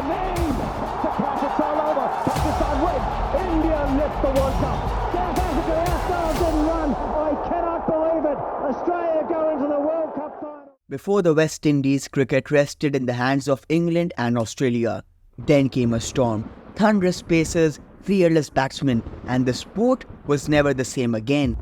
knee. Surprise, it's all over. Pakistan win. India lift the World Cup. South Africa, our stars didn't run. I cannot believe it. Australia go into the World Cup final. Before the West Indies, cricket rested in the hands of England and Australia. Then came a storm, thunderous pacers, fearless batsmen, and the sport was never the same again.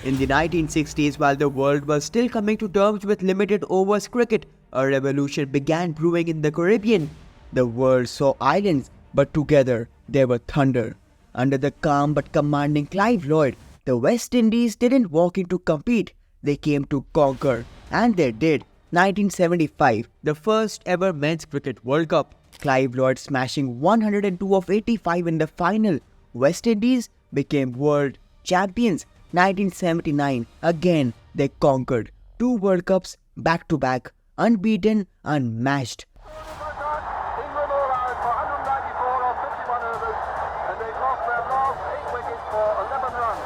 In the 1960s, while the world was still coming to terms with limited overs cricket, a revolution began brewing in the Caribbean. The world saw islands, but together they were thunder. Under the calm but commanding Clive Lloyd, the West Indies didn't walk in to compete, they came to conquer. And they did. 1975, the first ever Men's Cricket World Cup. Clive Lloyd smashing 102 of 85 in the final. West Indies became world champions. 1979, again they conquered. 2 World Cups back to back, unbeaten, unmatched. England all out for 194 or 51 overs, and they lost their last 8 wickets for 11 runs.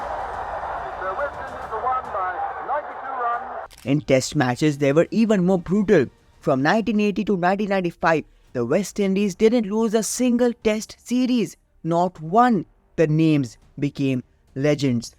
The West Indies won by 92 runs. In test matches, they were even more brutal. From 1980 to 1995, the West Indies didn't lose a single test series. Not one. The names became legends.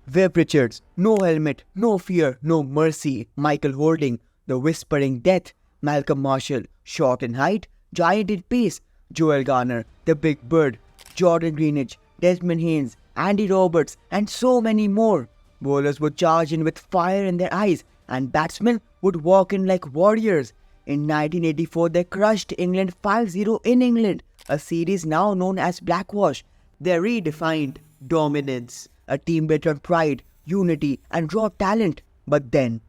Viv Richards, no helmet, no fear, no mercy. Michael Holding, the whispering death. Malcolm Marshall, short in height, giant in pace. Joel Garner, the big bird. Jordan Greenidge, Desmond Haynes, Andy Roberts, and so many more. Bowlers would charge in with fire in their eyes, and batsmen would walk in like warriors. In 1984, they crushed England 5-0 in England, a series now known as Blackwash. They redefined dominance, a team built on pride, unity, and raw talent. But then,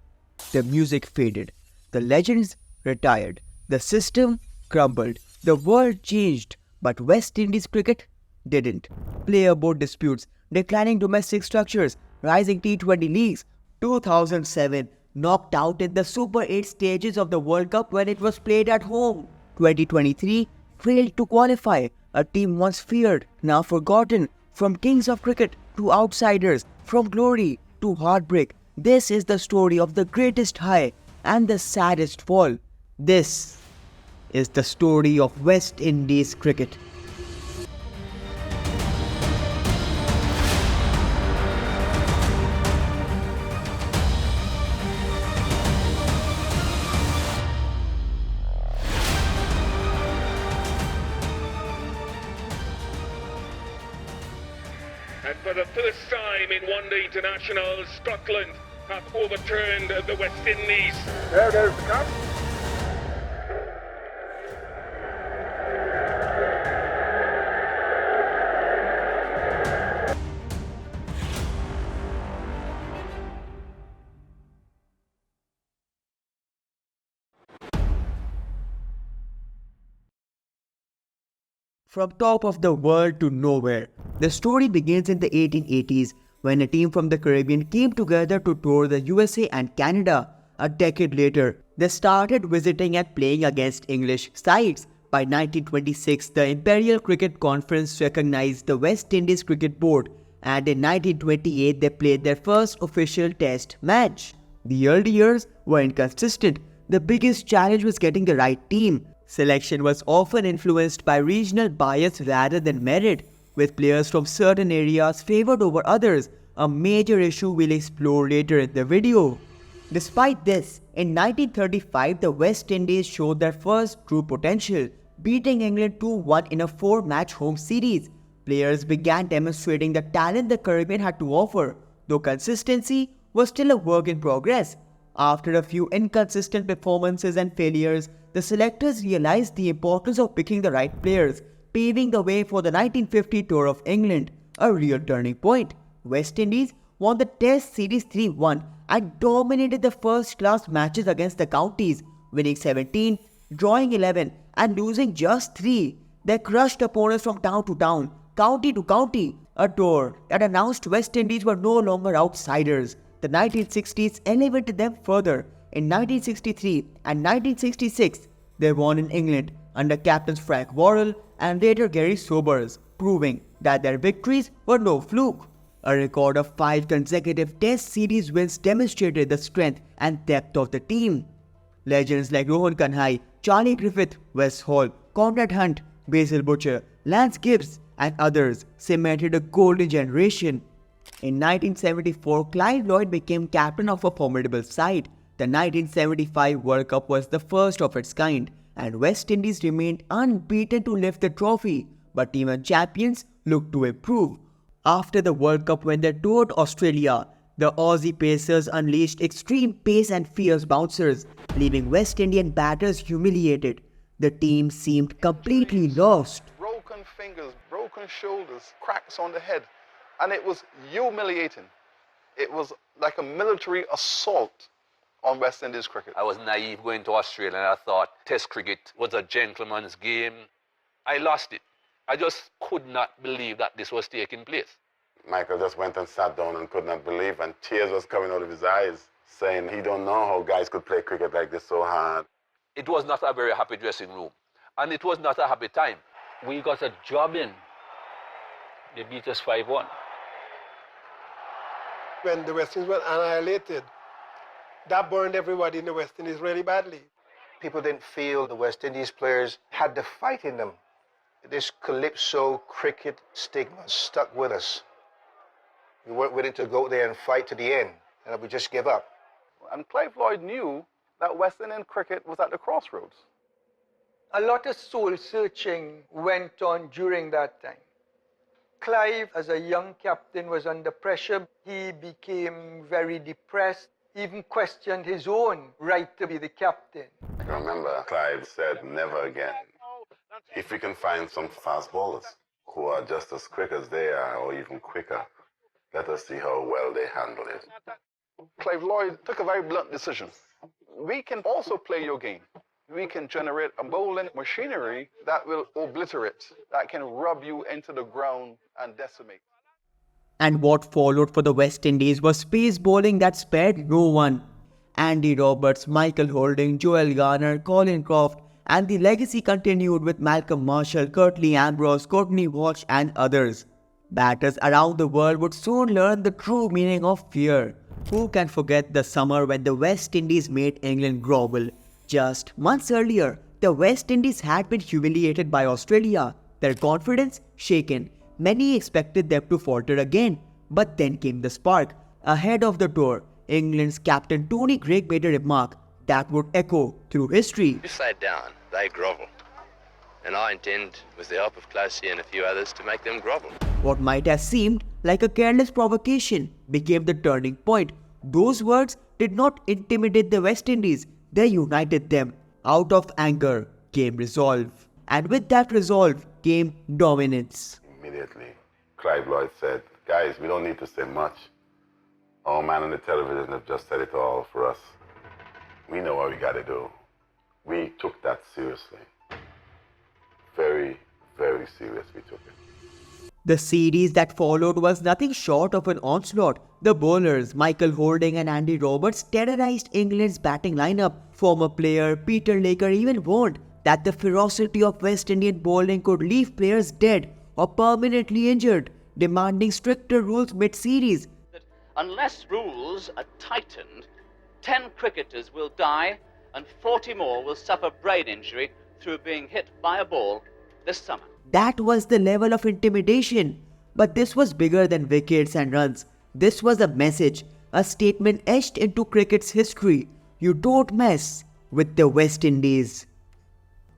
the music faded. The legends retired. The system crumbled. The world changed. But West Indies cricket didn't. Player board disputes, declining domestic structures, rising T20 leagues. 2007 knocked out in the Super 8 stages of the World Cup when it was played at home. 2023 failed to qualify. A team once feared, now forgotten. From kings of cricket to outsiders, from glory to heartbreak. This is the story of the greatest high and the saddest fall. This is the story of West Indies cricket. And for the first time in one-day internationals, Scotland have overturned the West Indies. There goes the cup. From top of the world to nowhere. The story begins in the 1880s when a team from the Caribbean came together to tour the USA and Canada. A decade later, they started visiting and playing against English sides. By 1926, the Imperial Cricket Conference recognized the West Indies Cricket Board, and in 1928 they played their first official test match. The early years were inconsistent. The biggest challenge was getting the right team. Selection was often influenced by regional bias rather than merit, with players from certain areas favored over others, a major issue we'll explore later in the video. Despite this, in 1935 the West Indies showed their first true potential, beating England 2-1 in a 4-match home series. Players began demonstrating the talent the Caribbean had to offer, though consistency was still a work in progress. After a few inconsistent performances and failures, the selectors realized the importance of picking the right players, paving the way for the 1950 Tour of England, a real turning point. West Indies won the Test Series 3-1 and dominated the first-class matches against the counties, winning 17, drawing 11 and losing just 3. They crushed opponents from town to town, county to county, a tour that announced West Indies were no longer outsiders. The 1960s elevated them further. In 1963 and 1966, they won in England under captains Frank Worrell and later Gary Sobers, proving that their victories were no fluke. A record of 5 consecutive Test series wins demonstrated the strength and depth of the team. Legends like Rohan Kanhai, Charlie Griffith, Wes Hall, Conrad Hunt, Basil Butcher, Lance Gibbs, and others cemented a golden generation. In 1974, Clive Lloyd became captain of a formidable side. The 1975 World Cup was the first of its kind, and West Indies remained unbeaten to lift the trophy, but even champions looked to improve. After the World Cup, when they toured Australia, the Aussie pacers unleashed extreme pace and fierce bouncers, leaving West Indian batters humiliated. The team seemed completely lost. Broken fingers, broken shoulders, cracks on the head, and it was humiliating. It was like a military assault on West Indies cricket. I was naive going to Australia and I thought Test cricket was a gentleman's game. I lost it. I just could not believe that this was taking place. Michael just went and sat down and could not believe, and tears was coming out of his eyes, saying he don't know how guys could play cricket like this so hard. It was not a very happy dressing room, and it was not a happy time. We got a job in. They beat us 5-1. When the West Indies were annihilated, that burned everybody in the West Indies really badly. People didn't feel the West Indies players had the fight in them. This calypso cricket stigma stuck with us. We weren't willing to go there and fight to the end, and we just give up. And Clive Lloyd knew that West Indian cricket was at the crossroads. A lot of soul-searching went on during that time. Clive, as a young captain, was under pressure. He became very depressed, even questioned his own right to be the captain. I can remember Clive said, never again. If we can find some fast bowlers who are just as quick as they are, or even quicker, let us see how well they handle it. Clive Lloyd took a very blunt decision. We can also play your game. We can generate a bowling machinery that will obliterate, that can rub you into the ground and decimate. And what followed for the West Indies was pace bowling that spared no one. Andy Roberts, Michael Holding, Joel Garner, Colin Croft, and the legacy continued with Malcolm Marshall, Curtly Ambrose, Courtney Walsh, and others. Batters around the world would soon learn the true meaning of fear. Who can forget the summer when the West Indies made England grovel? Just months earlier, the West Indies had been humiliated by Australia, their confidence shaken. Many expected them to falter again, but then came the spark. Ahead of the tour, England's captain Tony Greig made a remark that would echo through history. If they down, they grovel. And I intend, with the help of Closey and a few others, to make them grovel. What might have seemed like a careless provocation became the turning point. Those words did not intimidate the West Indies, they united them. Out of anger came resolve. And with that resolve came dominance. Immediately, Clive Lloyd said, guys, we don't need to say much. Our man on the television have just said it all for us. We know what we got to do. We took that seriously. Very, very serious we took it. The series that followed was nothing short of an onslaught. The bowlers, Michael Holding and Andy Roberts, terrorized England's batting lineup. Former player Peter Laker even warned that the ferocity of West Indian bowling could leave players dead or permanently injured, demanding stricter rules mid-series. Unless rules are tightened, 10 cricketers will die and 40 more will suffer brain injury through being hit by a ball this summer. That was the level of intimidation. But this was bigger than wickets and runs. This was a message, a statement etched into cricket's history. You don't mess with the West Indies.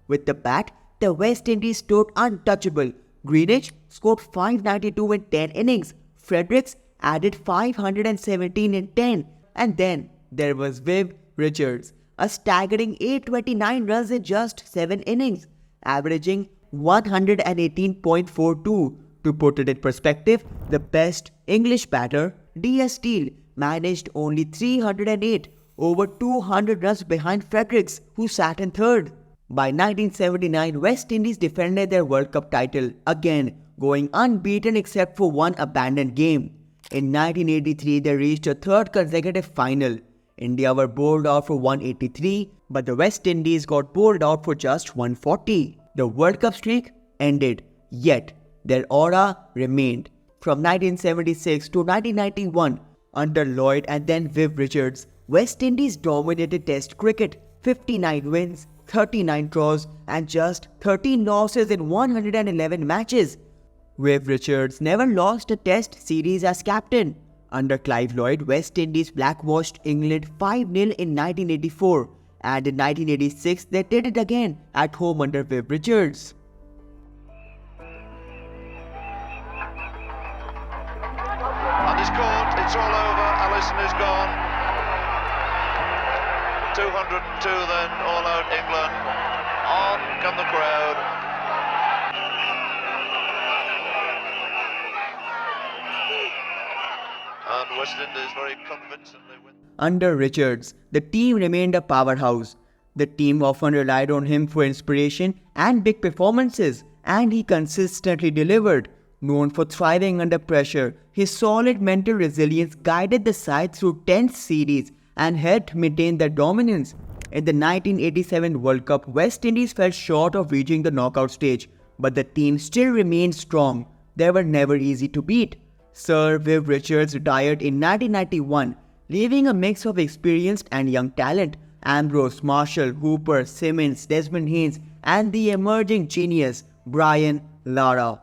With the bat, the West Indies stood untouchable. Greenwich scored 592 in 10 innings. Fredericks added 517 in 10. And then there was Viv Richards, a staggering 829 runs in just 7 innings, averaging 118.42. To put it in perspective, the best English batter, D.S. Steele, managed only 308, over 200 runs behind Fredericks, who sat in third. By 1979, West Indies defended their World Cup title, again going unbeaten except for one abandoned game. In 1983, they reached a third consecutive final. India were bowled out for 183, but the West Indies got bowled out for just 140. The World Cup streak ended, yet their aura remained. From 1976 to 1991, under Lloyd and then Viv Richards, West Indies dominated Test cricket, 59 wins, 39 draws and just 13 losses in 111 matches. Viv Richards never lost a Test series as captain. Under Clive Lloyd, West Indies blackwashed England 5-0 in 1984, and in 1986 they did it again at home under Viv Richards. And he's caught, it's all over, Allison is gone. 202 then, all out England. On come the crowd. And West Indies very convincingly win. Under Richards, the team remained a powerhouse. The team often relied on him for inspiration and big performances, and he consistently delivered. Known for thriving under pressure, his solid mental resilience guided the side through tense series and helped maintain their dominance. In the 1987 World Cup, West Indies fell short of reaching the knockout stage, but the team still remained strong. They were never easy to beat. Sir Viv Richards retired in 1991, leaving a mix of experienced and young talent: Ambrose, Marshall, Hooper, Simmons, Desmond Haynes, and the emerging genius Brian Lara.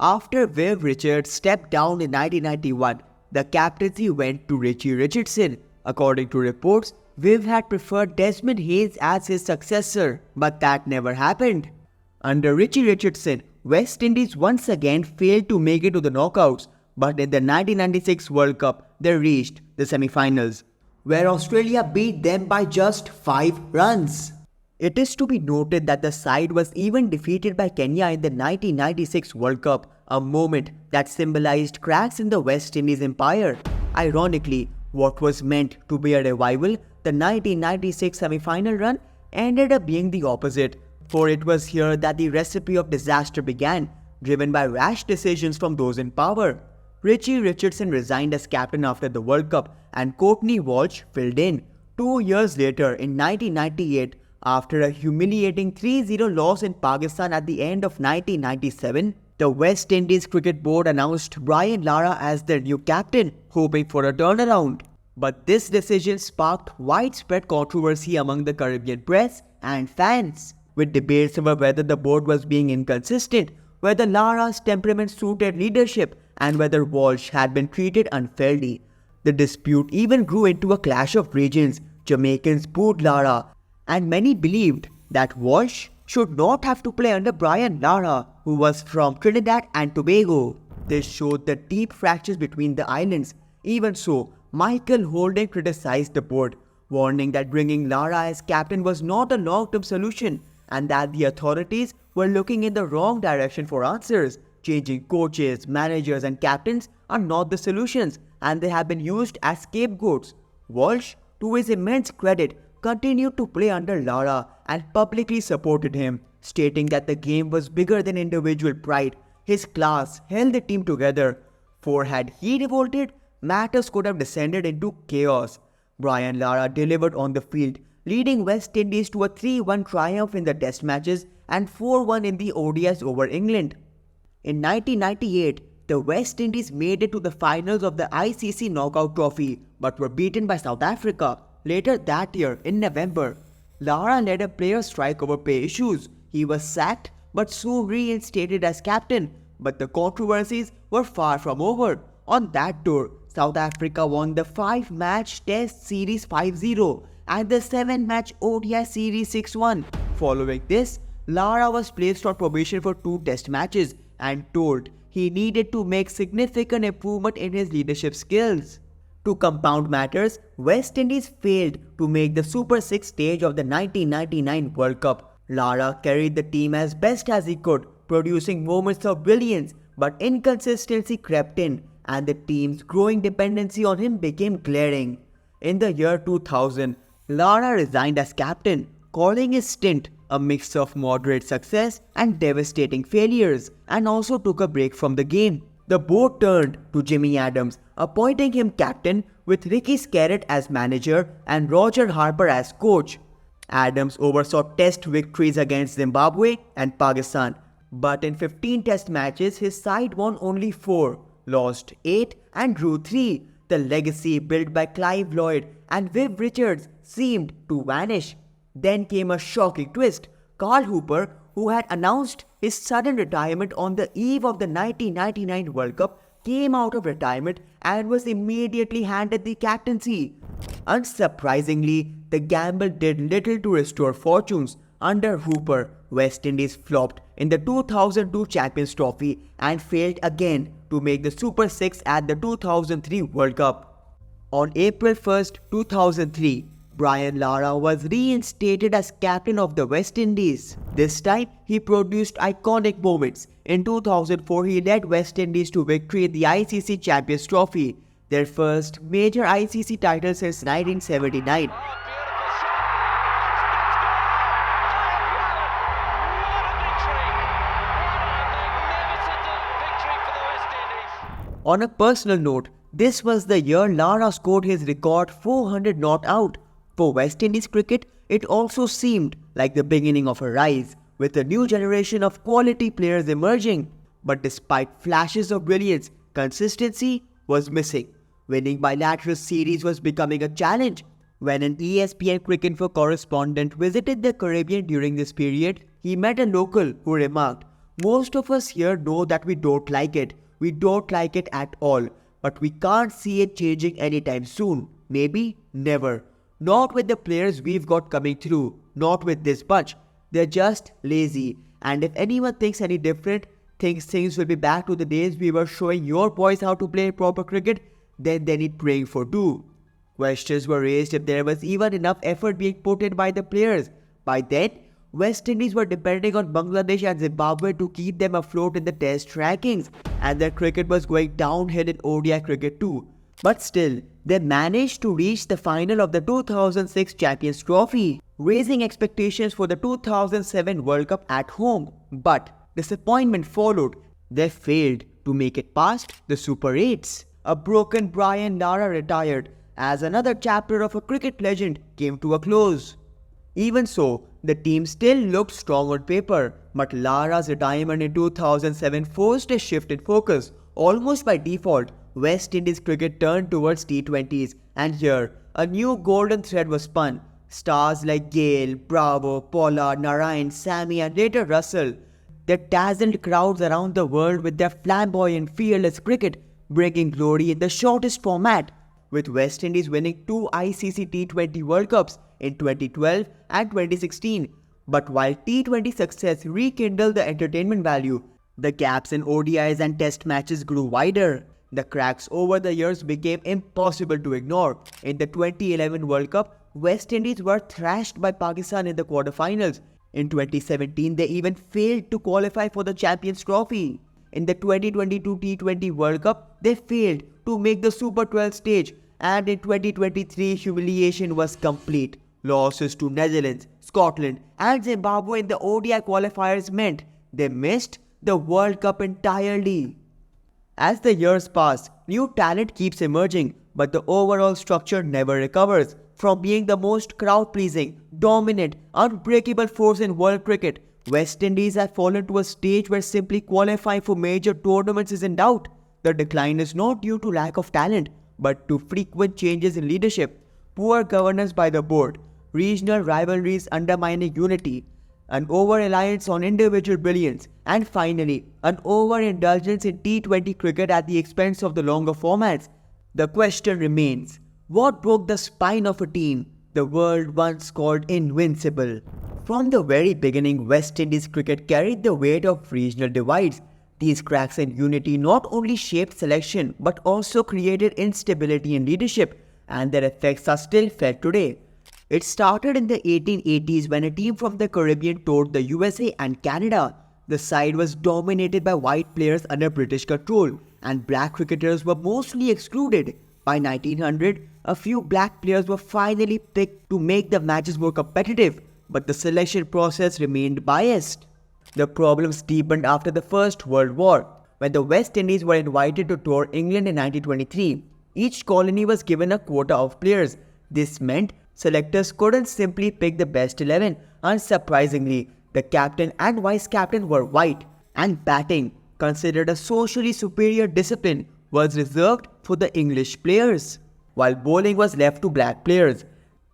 After Viv Richards stepped down in 1991, the captaincy went to Richie Richardson. According to reports, Viv had preferred Desmond Haynes as his successor, but that never happened. Under Richie Richardson, West Indies once again failed to make it to the knockouts, but in the 1996 World Cup, they reached the semi-finals, where Australia beat them by just 5 runs. It is to be noted that the side was even defeated by Kenya in the 1996 World Cup, a moment that symbolized cracks in the West Indies empire. Ironically, what was meant to be a revival, the 1996 semi-final run, ended up being the opposite, for it was here that the recipe of disaster began, driven by rash decisions from those in power. Richie Richardson resigned as captain after the World Cup, and Courtney Walsh filled in. 2 years later, in 1998, after a humiliating 3-0 loss in Pakistan at the end of 1997, the West Indies Cricket Board announced Brian Lara as their new captain, hoping for a turnaround. But this decision sparked widespread controversy among the Caribbean press and fans, with debates over whether the board was being inconsistent, whether Lara's temperament suited leadership, and whether Walsh had been treated unfairly. The dispute even grew into a clash of regions. Jamaicans booed Lara, and many believed that Walsh should not have to play under Brian Lara, who was from Trinidad and Tobago. This showed the deep fractures between the islands. Even so, Michael Holden criticized the board, warning that bringing Lara as captain was not a long-term solution and that the authorities were looking in the wrong direction for answers. Changing coaches, managers and captains are not the solutions, and they have been used as scapegoats. Walsh, to his immense credit, continued to play under Lara and publicly supported him, stating that the game was bigger than individual pride. His class held the team together, for had he revolted, matters could have descended into chaos. Brian Lara delivered on the field, leading West Indies to a 3-1 triumph in the Test matches and 4-1 in the ODIs over England. In 1998, the West Indies made it to the finals of the ICC Knockout Trophy, but were beaten by South Africa. Later that year, in November, Lara led a player strike over pay issues. He was sacked but soon reinstated as captain, but the controversies were far from over. On that tour, South Africa won the 5-match Test Series 5-0 and the 7-match ODI Series 6-1. Following this, Lara was placed on probation for 2 Test matches and told he needed to make significant improvement in his leadership skills. To compound matters, West Indies failed to make the Super 6 stage of the 1999 World Cup. Lara carried the team as best as he could, producing moments of brilliance, but inconsistency crept in and the team's growing dependency on him became glaring. In the year 2000, Lara resigned as captain, calling his stint a mix of moderate success and devastating failures, and also took a break from the game. The board turned to Jimmy Adams, appointing him captain with Ricky Skerritt as manager and Roger Harper as coach. Adams oversaw Test victories against Zimbabwe and Pakistan, but in 15 Test matches his side won only 4. lost 8 and drew 3. The legacy built by Clive Lloyd and Viv Richards seemed to vanish. Then came a shocking twist. Carl Hooper, who had announced his sudden retirement on the eve of the 1999 World Cup, came out of retirement and was immediately handed the captaincy. Unsurprisingly, the gamble did little to restore fortunes. Under Hooper, West Indies flopped in the 2002 Champions Trophy and failed again to make the Super 6 at the 2003 World Cup. On April 1, 2003, Brian Lara was reinstated as captain of the West Indies. This time, he produced iconic moments. In 2004, he led West Indies to victory in the ICC Champions Trophy, their first major ICC title since 1979. On a personal note, this was the year Lara scored his record 400 not out. For West Indies cricket, it also seemed like the beginning of a rise, with a new generation of quality players emerging. But despite flashes of brilliance, consistency was missing. Winning bilateral series was becoming a challenge. When an ESPN Cricket Info correspondent visited the Caribbean during this period, he met a local who remarked, "Most of us here know that we don't like it. We don't like it at all, but we can't see it changing anytime soon. Maybe never. Not with the players we've got coming through, not with this bunch. They're just lazy, and if anyone thinks any different, thinks things will be back to the days we were showing your boys how to play proper cricket, then they need praying for too." Questions were raised if there was even enough effort being put in by the players. By then, West Indies were depending on Bangladesh and Zimbabwe to keep them afloat in the test rankings, and their cricket was going downhill in ODI cricket too. But still, they managed to reach the final of the 2006 Champions Trophy, raising expectations for the 2007 World Cup at home. But disappointment followed. They failed to make it past the Super 8s. A broken Brian Lara retired as another chapter of a cricket legend came to a close. Even so, the team still looked strong on paper, but Lara's retirement in 2007 forced a shift in focus. Almost by default, West Indies cricket turned towards T20s, and here, a new golden thread was spun. Stars like Gale, Bravo, Pollard, Narayan, Sammy and later Russell, they dazzled crowds around the world with their flamboyant, fearless cricket, bringing glory in the shortest format, with West Indies winning 2 ICC T20 World Cups in 2012 and 2016. But while T20 success rekindled the entertainment value, the gaps in ODIs and test matches grew wider. The cracks over the years became impossible to ignore. In the 2011 World Cup, West Indies were thrashed by Pakistan in the quarterfinals. In 2017, they even failed to qualify for the Champions Trophy. In the 2022 T20 World Cup, they failed to make the Super 12 stage, and in 2023, humiliation was complete. Losses to Netherlands, Scotland and Zimbabwe in the ODI qualifiers meant they missed the World Cup entirely. As the years pass, new talent keeps emerging, but the overall structure never recovers. From being the most crowd-pleasing, dominant, unbreakable force in world cricket, West Indies have fallen to a stage where simply qualifying for major tournaments is in doubt. The decline is not due to lack of talent, but to frequent changes in leadership, poor governance by the board, regional rivalries undermining unity, an over-reliance on individual brilliance, and finally, an overindulgence in T20 cricket at the expense of the longer formats. The question remains, what broke the spine of a team the world once called invincible? From the very beginning, West Indies cricket carried the weight of regional divides. These cracks in unity not only shaped selection but also created instability in leadership, and their effects are still felt today. It started in the 1880s when a team from the Caribbean toured the USA and Canada. The side was dominated by white players under British control, and black cricketers were mostly excluded. By 1900, a few black players were finally picked to make the matches more competitive, but the selection process remained biased. The problems deepened after the First World War, when the West Indies were invited to tour England in 1923. Each colony was given a quota of players. This meant selectors couldn't simply pick the best 11. Unsurprisingly, the captain and vice-captain were white, and batting, considered a socially superior discipline, was reserved for the English players, while bowling was left to black players.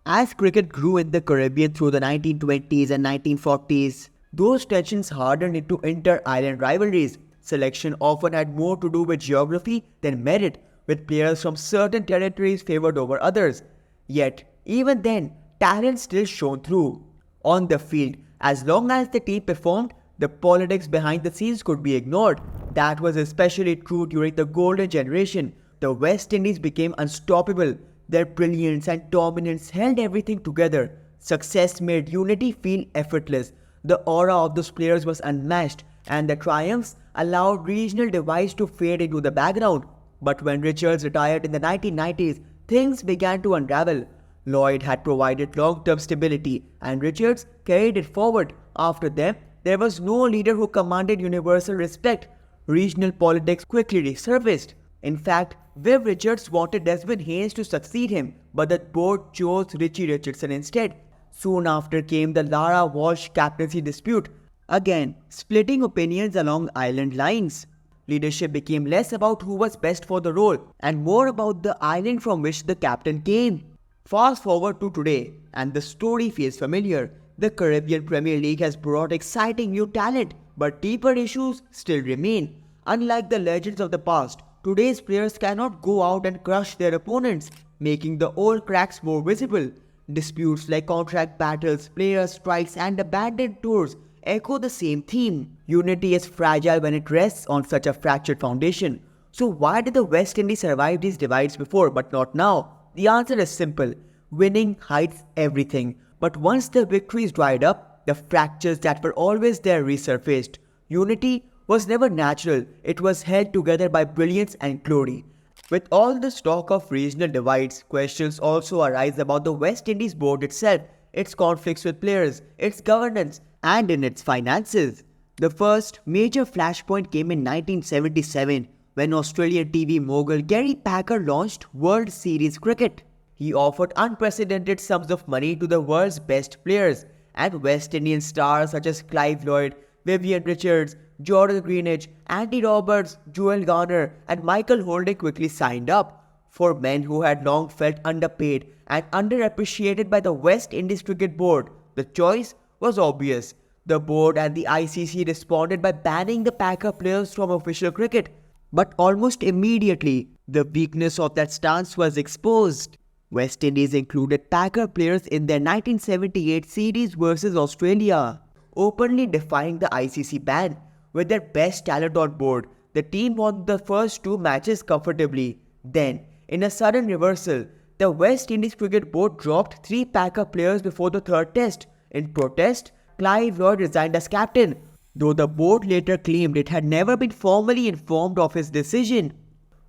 As cricket grew in the Caribbean through the 1920s and 1940s, those tensions hardened into inter-island rivalries. Selection often had more to do with geography than merit, with players from certain territories favored over others. Yet, even then, talent still shone through. On the field, as long as the team performed, the politics behind the scenes could be ignored. That was especially true during the golden generation. The West Indies became unstoppable. Their brilliance and dominance held everything together. Success made unity feel effortless. The aura of those players was unmatched, and the triumphs allowed regional divides to fade into the background. But when Richards retired in the 1990s, things began to unravel. Lloyd had provided long-term stability, and Richards carried it forward. After them, there was no leader who commanded universal respect. Regional politics quickly resurfaced. In fact, Viv Richards wanted Desmond Haynes to succeed him, but the board chose Richie Richardson instead. Soon after came the Lara Walsh captaincy dispute, again splitting opinions along island lines. Leadership became less about who was best for the role and more about the island from which the captain came. Fast forward to today, and the story feels familiar. The Caribbean Premier League has brought exciting new talent, but deeper issues still remain. Unlike the legends of the past, today's players cannot go out and crush their opponents, making the old cracks more visible. Disputes like contract battles, player strikes, and abandoned tours echo the same theme. Unity is fragile when it rests on such a fractured foundation. So why did the West Indies survive these divides before but not now? The answer is simple. Winning hides everything. But once the victories dried up, the fractures that were always there resurfaced. Unity was never natural. It was held together by brilliance and glory. With all the talk of regional divides, questions also arise about the West Indies board itself, its conflicts with players, its governance, and in its finances. The first major flashpoint came in 1977 when Australian TV mogul Gary Packer launched World Series cricket. He offered unprecedented sums of money to the world's best players, and West Indian stars such as Clive Lloyd, Viv Richards, Jordan Greenidge, Andy Roberts, Joel Garner, and Michael Holding quickly signed up. For men who had long felt underpaid and underappreciated by the West Indies Cricket Board, the choice was obvious. The board and the ICC responded by banning the Packer players from official cricket. But almost immediately, the weakness of that stance was exposed. West Indies included Packer players in their 1978 series versus Australia, openly defying the ICC ban. With their best talent on board, the team won the first two matches comfortably. Then, in a sudden reversal, the West Indies Cricket Board dropped 3 Packer players before the third test. In protest, Clive Lloyd resigned as captain, though the board later claimed it had never been formally informed of his decision.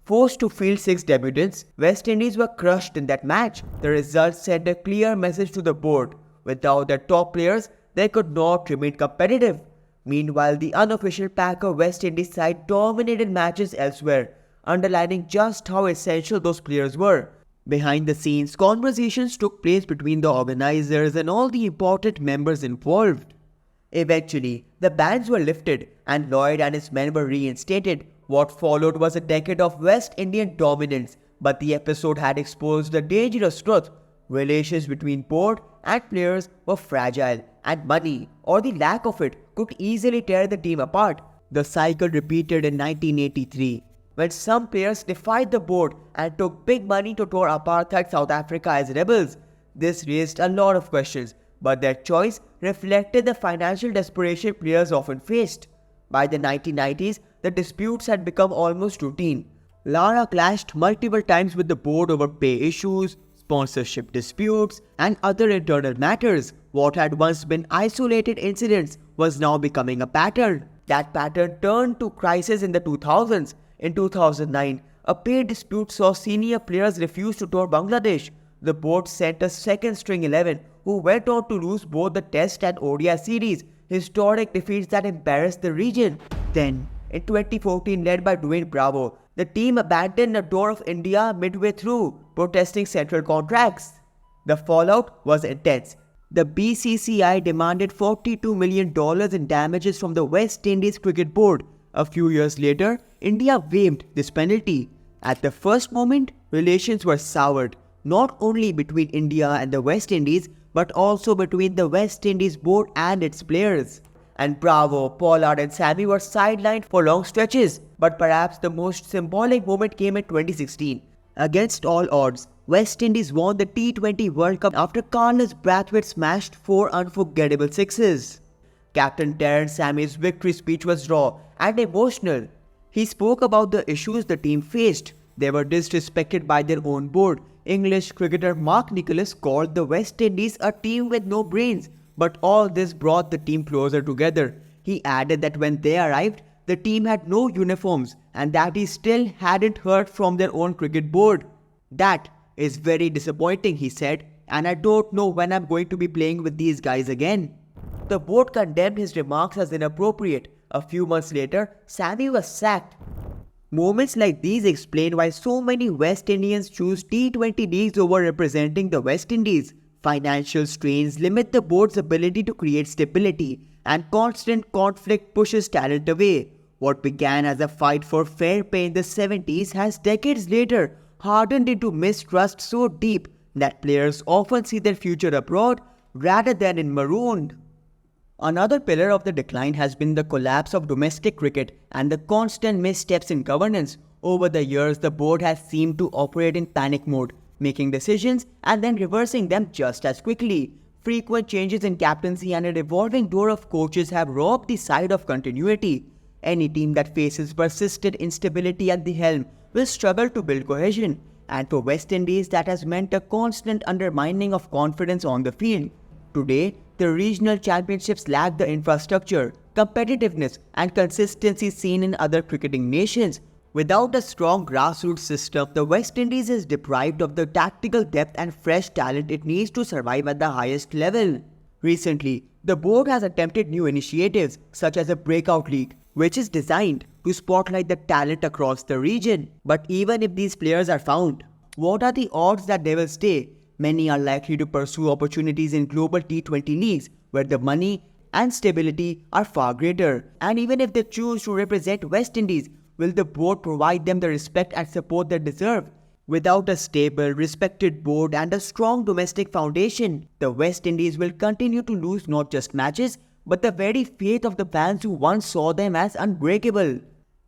Forced to field 6 debutants, West Indies were crushed in that match. The result sent a clear message to the board. Without their top players, they could not remain competitive. Meanwhile, the unofficial Packer West Indies side dominated matches elsewhere, underlining just how essential those players were. Behind the scenes, conversations took place between the organizers and all the important members involved. Eventually, the bans were lifted and Lloyd and his men were reinstated. What followed was a decade of West Indian dominance, but the episode had exposed the dangerous truth. Relations between board and players were fragile, and money, or the lack of it, could easily tear the team apart. The cycle repeated in 1983, when some players defied the board and took big money to tour apartheid South Africa as rebels. This raised a lot of questions, but their choice reflected the financial desperation players often faced. By the 1990s, the disputes had become almost routine. Lara clashed multiple times with the board over pay issues, sponsorship disputes, and other internal matters. What had once been isolated incidents was now becoming a pattern. That pattern turned to crisis in the 2000s. In 2009, a pay dispute saw senior players refuse to tour Bangladesh. The board sent a second-string 11 who went on to lose both the Test and ODI series, historic defeats that embarrassed the region. Then, in 2014, led by Dwayne Bravo, the team abandoned the door of India midway through, protesting central contracts. The fallout was intense. The BCCI demanded $42 million in damages from the West Indies Cricket Board. A few years later, India waived this penalty. At the first moment, relations were soured, not only between India and the West Indies, but also between the West Indies board and its players. And Bravo, Pollard and Sammy were sidelined for long stretches, but perhaps the most symbolic moment came in 2016. Against all odds, West Indies won the T20 World Cup after Carlos Brathwaite smashed 4 unforgettable sixes. Captain Terence Sammy's victory speech was raw and emotional. He spoke about the issues the team faced. They were disrespected by their own board. English cricketer Mark Nicholas called the West Indies a team with no brains, but all this brought the team closer together. He added that when they arrived, the team had no uniforms and that he still hadn't heard from their own cricket board. That is very disappointing, he said, and I don't know when I'm going to be playing with these guys again. The board condemned his remarks as inappropriate. A few months later, Sammy was sacked. Moments like these explain why so many West Indians choose T20 leagues over representing the West Indies. Financial strains limit the board's ability to create stability, and constant conflict pushes talent away. What began as a fight for fair pay in the 70s has decades later hardened into mistrust so deep that players often see their future abroad rather than in marooned. Another pillar of the decline has been the collapse of domestic cricket and the constant missteps in governance. Over the years, the board has seemed to operate in panic mode, making decisions and then reversing them just as quickly. Frequent changes in captaincy and a revolving door of coaches have robbed the side of continuity. Any team that faces persistent instability at the helm will struggle to build cohesion, and for West Indies that has meant a constant undermining of confidence on the field. Today, the regional championships lack the infrastructure, competitiveness and consistency seen in other cricketing nations. Without a strong grassroots system, the West Indies is deprived of the tactical depth and fresh talent it needs to survive at the highest level. Recently, the board has attempted new initiatives such as a breakout league, which is designed to spotlight the talent across the region. But even if these players are found, what are the odds that they will stay? Many are likely to pursue opportunities in global T20 leagues where the money and stability are far greater. And even if they choose to represent West Indies, will the board provide them the respect and support they deserve? Without a stable, respected board and a strong domestic foundation, the West Indies will continue to lose not just matches, but the very faith of the fans who once saw them as unbreakable.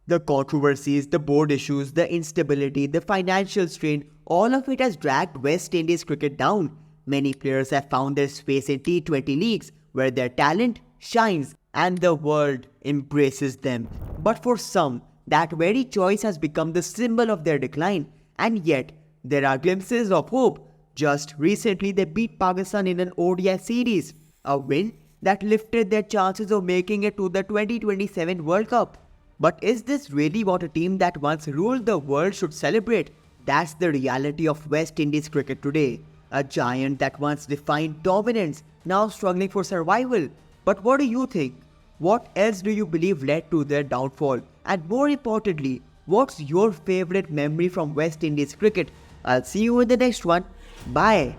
The controversies, the board issues, the instability, the financial strain, all of it has dragged West Indies cricket down. Many players have found their space in T20 leagues where their talent shines and the world embraces them. But for some, that very choice has become the symbol of their decline. And yet, there are glimpses of hope. Just recently, they beat Pakistan in an ODI series, a win that lifted their chances of making it to the 2027 World Cup. But is this really what a team that once ruled the world should celebrate? That's the reality of West Indies cricket today. A giant that once defined dominance, now struggling for survival. But what do you think? What else do you believe led to their downfall? And more importantly, what's your favorite memory from West Indies cricket? I'll see you in the next one. Bye.